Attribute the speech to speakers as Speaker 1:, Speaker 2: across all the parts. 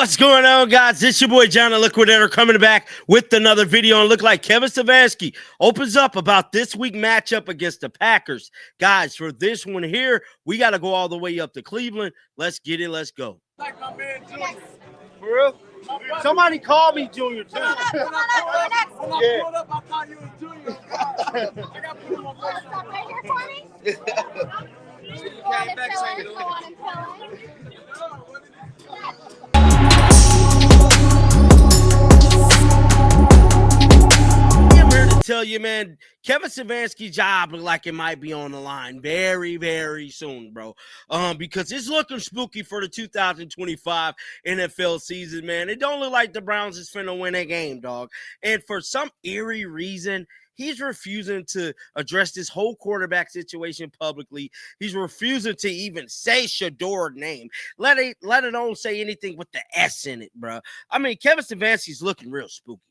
Speaker 1: What's going on, guys? It's your boy John the Liquidator coming back with another video. And look like Kevin Stefanski opens up about this week matchup against the Packers. Guys, for this one here, we got to go all the way up to Cleveland. Let's get it. Let's go.
Speaker 2: Like my man Junior. For real? Somebody call me Junior too. When I pulled up, I thought you was Junior. I got put him on first.
Speaker 3: Stop right here for me.
Speaker 2: You came back saying
Speaker 3: Go on and fill in.
Speaker 1: I'm here to tell you, man, Kevin Stefanski's job look like it might be on the line very, very soon, bro. Because it's looking spooky for the 2025 NFL season, man. It don't look like the Browns is finna win a game, dog. And for some eerie reason, he's refusing to address this whole quarterback situation publicly. He's refusing to even say Shadour's name. Let it don't say anything with the S in it, bro. I mean, Kevin Stefanski's looking real spooky.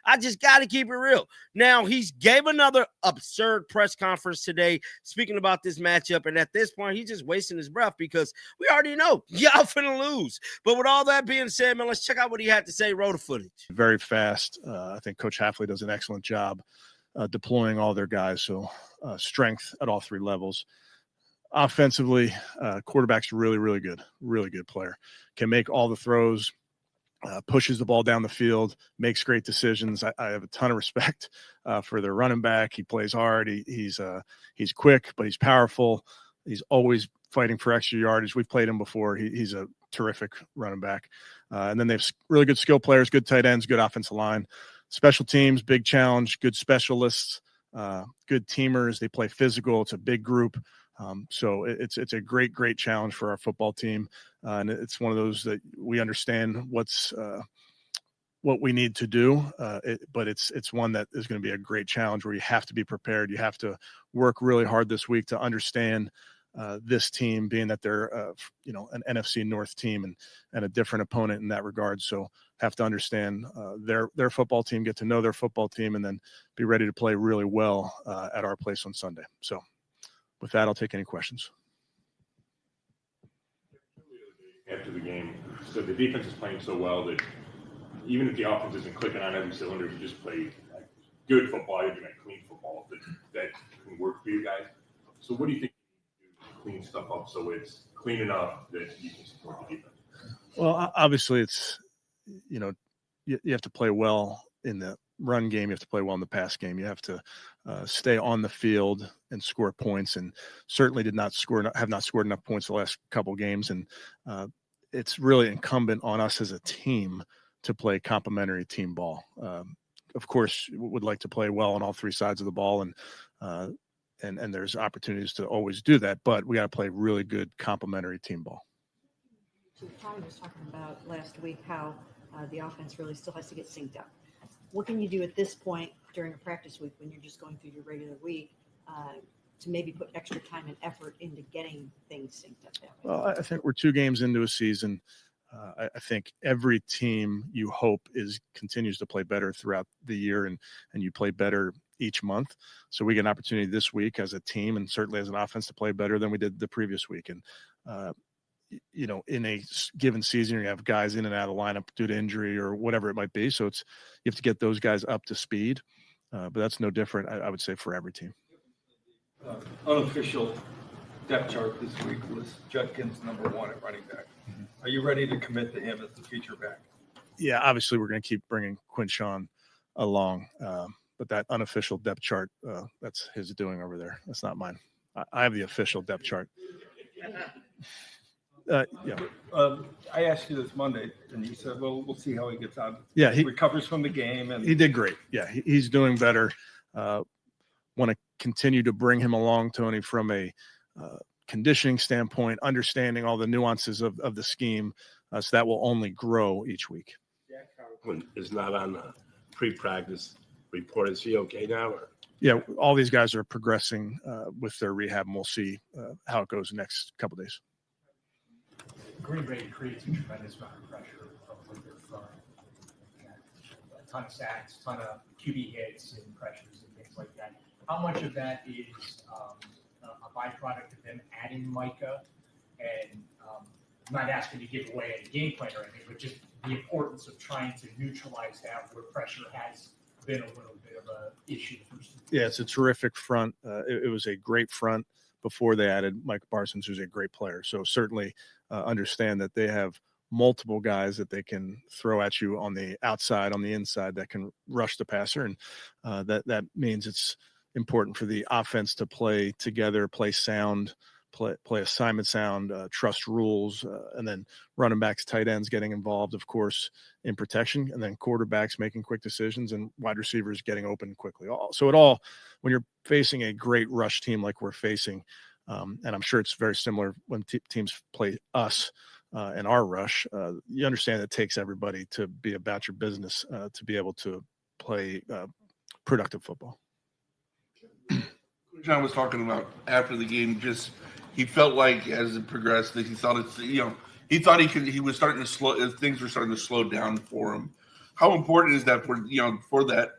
Speaker 1: I just got to keep it real. Now, he's gave another absurd press conference today speaking about this matchup, and at this point, he's just wasting his breath because we already know y'all finna lose. But with all that being said, man, let's check out what he had to say. Roll the footage.
Speaker 4: Very fast. I think Coach Hafley does an excellent job deploying all their guys, so strength at all three levels. Offensively, quarterback's really good player. Can make all the throws. Pushes the ball down the field, makes great decisions. I have a ton of respect for their running back. He plays hard. He's quick, but he's powerful. He's always fighting for extra yardage. We've played him before. He's a terrific running back. And then they have really good skill players, good tight ends, good offensive line. Special teams, big challenge, good specialists, good teamers. They play physical. It's a big group. So it's a great challenge for our football team. And it's one of those that we understand what we need to do. But it's one that is going to be a great challenge where you have to be prepared. You have to work really hard this week to understand this team, being that they're an NFC North team and a different opponent in that regard. So have to understand their football team, get to know their football team, and then be ready to play really well at our place on Sunday. So with that, I'll take any questions.
Speaker 5: After the game, so the defense is playing so well that even if the offense isn't clicking on every cylinder, you just play good football, you're doing clean football that can work for you guys. So what do you think you do to clean stuff up so it's clean enough that you can support the defense?
Speaker 4: Well, obviously it's, you have to play well in the run game. You have to play well in the pass game. You have to stay on the field and score points, and certainly have not scored enough points the last couple of games. And it's really incumbent on us as a team to play complementary team ball. Of course, would like to play well on all three sides of the ball, and there's opportunities to always do that, but we got to play really good complementary team ball.
Speaker 6: So Tommy was talking about last week how the offense really still has to get synced up. What can you do at this point during a practice week when you're just going through your regular week to maybe put extra time and effort into getting things synced up that way?
Speaker 4: Well, I think we're 2 games into a season. I think every team you hope continues to play better throughout the year, and you play better each month. So we get an opportunity this week as a team and certainly as an offense to play better than we did the previous week. And in a given season, you have guys in and out of the lineup due to injury or whatever it might be. So you have to get those guys up to speed. But that's no different, I would say, for every team.
Speaker 7: Unofficial depth chart this week was Judkins #1 at running back. Are you ready to commit to him as the feature back?
Speaker 4: Yeah, obviously we're going to keep bringing Quinshawn along. But that unofficial depth chart, that's his doing over there. That's not mine. I have the official depth chart. Yeah.
Speaker 7: I asked you this Monday, and you said, "Well, we'll see how he gets on."
Speaker 4: Yeah,
Speaker 7: he recovers from the game, and
Speaker 4: he did great. Yeah, he's doing better. Want to continue to bring him along, Tony, from a conditioning standpoint, understanding all the nuances of the scheme, so that will only grow each week.
Speaker 8: Is not on the pre-practice report. Is he okay now? Or?
Speaker 4: Yeah, all these guys are progressing with their rehab, and we'll see how it goes the next couple of days.
Speaker 9: Green Bay creates a tremendous amount of pressure from their front. A ton of sacks, a ton of QB hits and pressures and things like that. How much of that is a byproduct of them adding Micah and I'm not asking you to give away any game plan or anything, but just the importance of trying to neutralize that where pressure has been a little bit of a issue.
Speaker 4: Yeah, it's a terrific front. It was a great front before they added Mike Parsons, who's a great player. So certainly understand that they have multiple guys that they can throw at you on the outside, on the inside, that can rush the passer, and that means it's important for the offense to play together, play sound, play assignment sound, trust rules, and then running backs, tight ends getting involved, of course, in protection, and then quarterbacks making quick decisions, and wide receivers getting open quickly. So it all, when you're facing a great rush team like we're facing, and I'm sure it's very similar when teams play us in our rush, you understand it takes everybody to be about your business to be able to play productive football.
Speaker 10: John was talking about after the game, just he felt like as it progressed that he thought it's, he thought he was starting to slow, things were starting to slow down for him. How important is that for that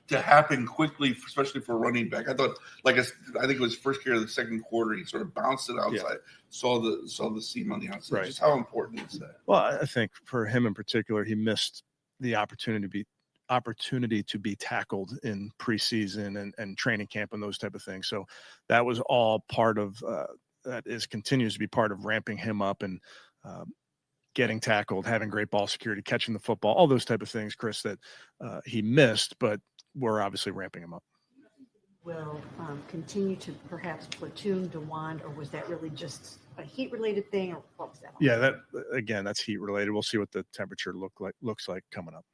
Speaker 10: to happen quickly, especially for a running back? I thought, I think it was first carry of the second quarter, he sort of bounced it outside, saw the seam on the outside.
Speaker 4: Right.
Speaker 10: Just how important is that?
Speaker 4: Well, I think for him in particular, he missed the opportunity to be tackled in preseason and training camp and those type of things. So that was all part of continues to be part of ramping him up and getting tackled, having great ball security, catching the football, all those type of things, Chris, that he missed, but we're obviously ramping him up.
Speaker 6: Will continue to perhaps platoon DeWand, or was that really just a heat-related thing, or what was that?
Speaker 4: Yeah, that's heat related. We'll see what the temperature looks like coming up.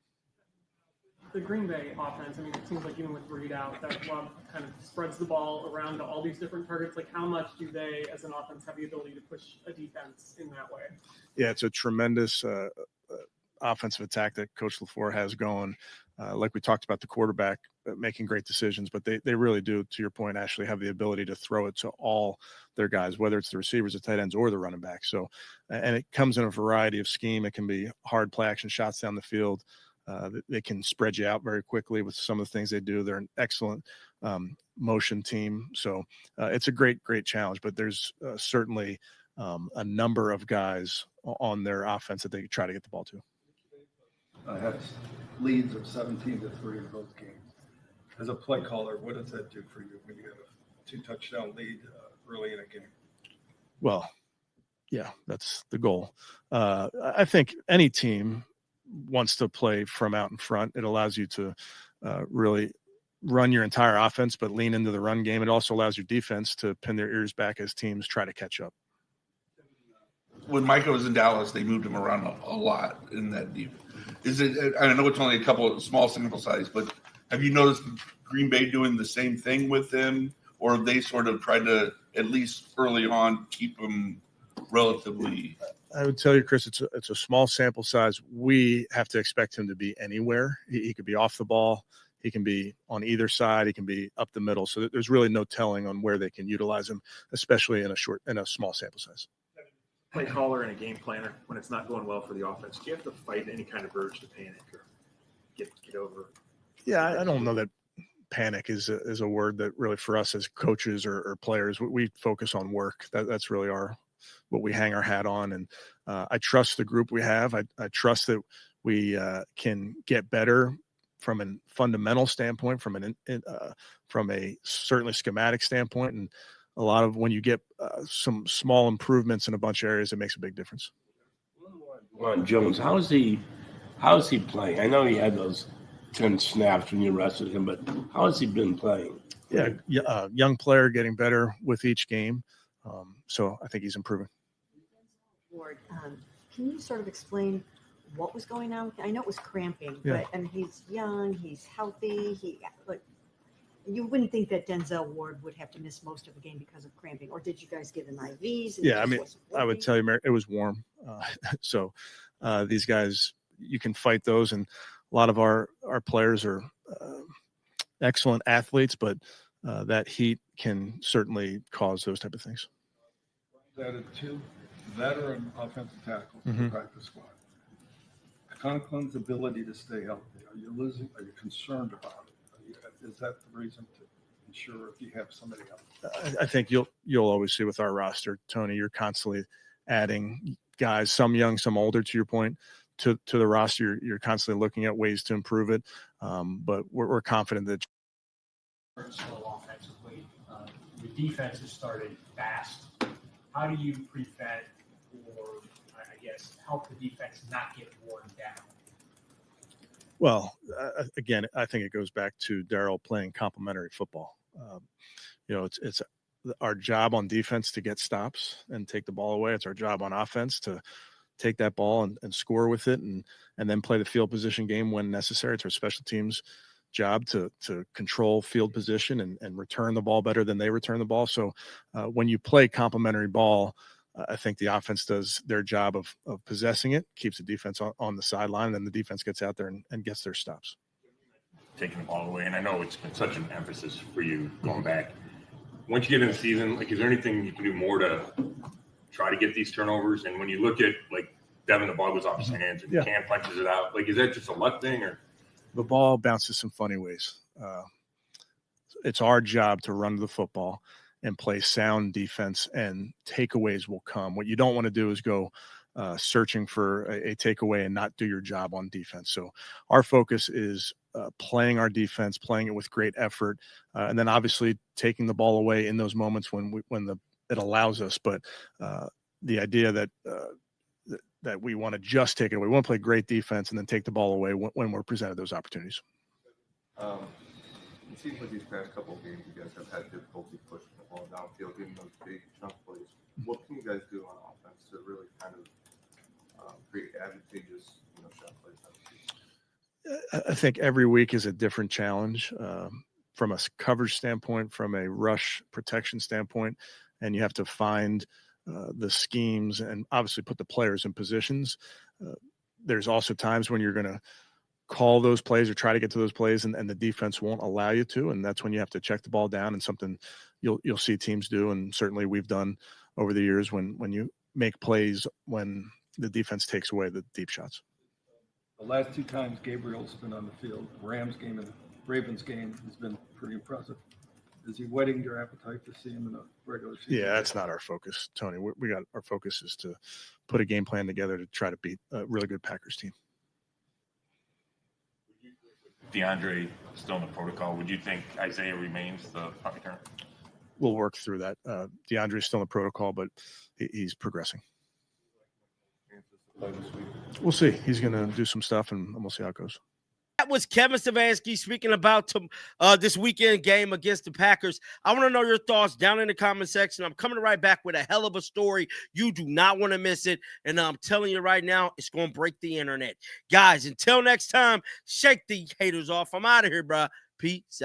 Speaker 11: The Green Bay offense, I mean, it seems like even with Reed out, that Love kind of spreads the ball around to all these different targets. Like, how much do they, as an offense, have the ability to push a defense in that way? Yeah, it's a tremendous offensive attack that Coach LaFleur has going. Like we talked about, the quarterback making great decisions, but they really do, to your point, Ashley, have the ability to throw it to all their guys, whether it's the receivers, the tight ends, or the running backs. So, and it comes in a variety of scheme. It can be hard play action shots down the field. They can spread you out very quickly with some of the things they do. They're an excellent motion team. So it's a great challenge, but there's certainly a number of guys on their offense that they try to get the ball to.
Speaker 7: Had leads of 17-3 in both games. As a play caller, what does that do for you when you have a 2-touchdown lead early in a game?
Speaker 4: Well, yeah, that's the goal. I think any team wants to play from out in front. It allows you to really run your entire offense, but lean into the run game. It also allows your defense to pin their ears back as teams try to catch up.
Speaker 10: When Micah was in Dallas, they moved him around a lot in that deep. I know it's only a couple of small sample size, but have you noticed Green Bay doing the same thing with him, or they sort of tried to, at least early on, keep him relatively?
Speaker 4: I would tell you, Chris, it's a small sample size. We have to expect him to be anywhere. He could be off the ball. He can be on either side. He can be up the middle. So there's really no telling on where they can utilize him, especially in a small sample size.
Speaker 12: Play caller and a game planner, when it's not going well for the offense, do you have to fight any kind of urge to panic or get over?
Speaker 4: Yeah, I don't know that panic is a word that really, for us as coaches or players, we focus on work. That's really what we hang our hat on. And I trust the group we have. I trust that we can get better from a fundamental standpoint, from a certainly schematic standpoint, and a lot of when you get some small improvements in a bunch of areas, it makes a big difference.
Speaker 8: On Jones, how is he playing? I know he had those 10 snaps when you arrested him, but how has he been playing?
Speaker 4: Yeah, young player getting better with each game. So I think he's improving.
Speaker 6: Ward, can you sort of explain what was going on? I know it was cramping, but and he's young, he's healthy. But you wouldn't think that Denzel Ward would have to miss most of a game because of cramping, or did you guys give him IVs?
Speaker 4: Yeah, I mean, I would tell you, it was warm. So these guys, you can fight those, and a lot of our players are excellent athletes, but that heat can certainly cause those type of things.
Speaker 7: Added 2 veteran offensive tackles to the practice squad. Conklin's ability to stay healthy. Are you concerned about it? Is that the reason to ensure if you have somebody else?
Speaker 4: I think you'll always see with our roster, Tony, you're constantly adding guys, some young, some older, to your point, to the roster. You're constantly looking at ways to improve it. But we're confident that
Speaker 9: Slow offensively. The defense has started fast. How do you prevent or, I guess, help the defense not get worn down?
Speaker 4: Well, again, I think it goes back to Darryl playing complementary football. It's our job on defense to get stops and take the ball away. It's our job on offense to take that ball and score with it and then play the field position game when necessary. It's our special teams job to control field position and return the ball better than they return the ball. So when you play complementary ball, I think the offense does their job of possessing it, keeps the defense on the sideline, and then the defense gets out there and gets their stops.
Speaker 5: Taking the ball away, and I know it's been such an emphasis for you going back. Once you get in the season, like, is there anything you can do more to try to get these turnovers? And when you look at, like, Devin, the ball goes off his hands and Cam punches it out, like, is that just a luck thing, or?
Speaker 4: The ball bounces some funny ways. It's our job to run the football and play sound defense, and takeaways will come. What you don't want to do is go searching for a takeaway and not do your job on defense. So our focus is playing our defense, playing it with great effort, and then obviously taking the ball away in those moments when it allows us. But the idea that we want to just take it away, we want to play great defense and then take the ball away when we're presented those opportunities.
Speaker 13: It seems like these past couple of games, you guys have had difficulty pushing the ball downfield, getting those big chunk plays. What can you guys do on offense to really kind of create advantageous, shot plays?
Speaker 4: I think every week is a different challenge from a coverage standpoint, from a rush protection standpoint, and you have to find the schemes and obviously put the players in positions. There's also times when you're going to call those plays or try to get to those plays and the defense won't allow you to, and that's when you have to check the ball down, and something you'll see teams do, and certainly we've done over the years when you make plays when the defense takes away the deep shots.
Speaker 7: The last two times Gabriel's been on the field, the Rams game and the Ravens game, has been pretty impressive. Is he whetting your appetite to see him in a regular season?
Speaker 4: Yeah, that's not our focus, Tony. We got our focus is to put a game plan together to try to beat a really good Packers team.
Speaker 5: DeAndre still in the protocol. Would you think Isaiah remains the punt returner?
Speaker 4: We'll work through that. DeAndre's still in the protocol, but he's progressing. We'll see. He's going to do some stuff, and we'll see how it goes.
Speaker 1: That was Kevin Stefanski speaking about this weekend game against the Packers. I want to know your thoughts down in the comment section. I'm coming right back with a hell of a story. You do not want to miss it. And I'm telling you right now, it's going to break the internet. Guys, until next time, shake the haters off. I'm out of here, bro. Peace out.